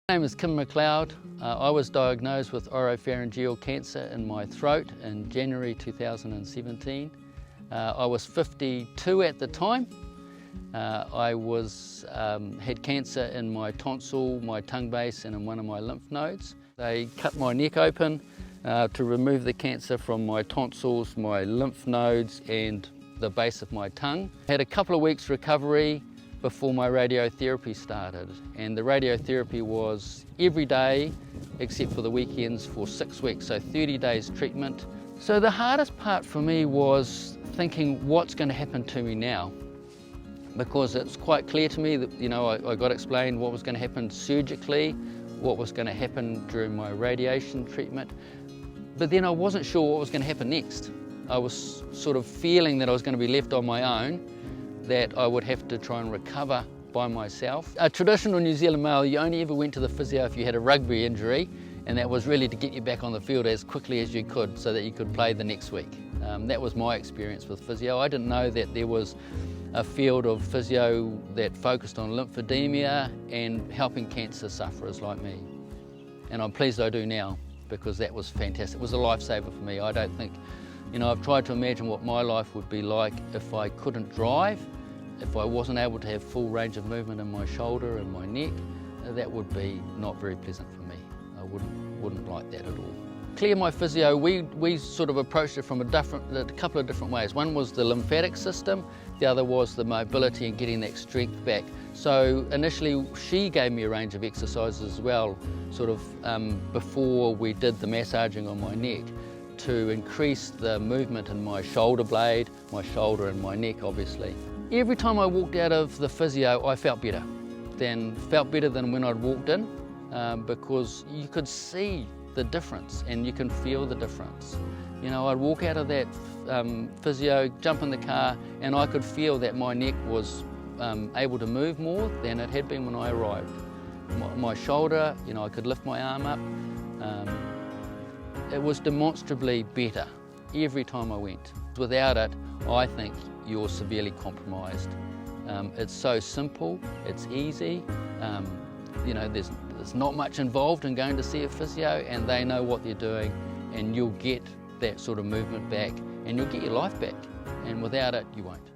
My name is Kim McLeod. I was diagnosed with oropharyngeal cancer in my throat in January 2017. I was 52 at the time. I had cancer in my tonsil, my tongue base and in one of my lymph nodes. They cut my neck open to remove the cancer from my tonsils, my lymph nodes and the base of my tongue. I had a couple of weeks recovery before my radiotherapy started, and the radiotherapy was every day except for the weekends for 6 weeks, so 30 days treatment. So the hardest part for me was thinking what's going to happen to me now, because it's quite clear to me that I got explained what was going to happen surgically, what was going to happen during my radiation treatment, but then I wasn't sure what was going to happen next. I was sort of feeling that I was going to be left on my own, that I would have to try and recover by myself. A traditional New Zealand male, you only ever went to the physio if you had a rugby injury, and that was really to get you back on the field as quickly as you could so that you could play the next week. That was my experience with physio. I didn't know that there was a field of physio that focused on lymphedema and helping cancer sufferers like me. And I'm pleased I do now, because that was fantastic. It was a lifesaver for me. I don't think, I've tried to imagine what my life would be like if I couldn't drive, if I wasn't able to have full range of movement in my shoulder and my neck. That would be not very pleasant for me. I wouldn't like that at all. Clear my physio, we sort of approached it from a couple of different ways. One was the lymphatic system, the other was the mobility and getting that strength back. So initially she gave me a range of exercises as well, sort of before we did the massaging on my neck, to increase the movement in my shoulder blade, my shoulder and my neck obviously. Every time I walked out of the physio I felt better than when I'd walked in, because you could see the difference and you can feel the difference. I'd walk out of that physio, jump in the car, and I could feel that my neck was able to move more than it had been when I arrived. My shoulder, I could lift my arm up. It was demonstrably better every time I went. Without it, I think you're severely compromised. It's so simple, it's easy. There's not much involved in going to see a physio, and they know what they're doing, and you'll get that sort of movement back and you'll get your life back, and without it you won't.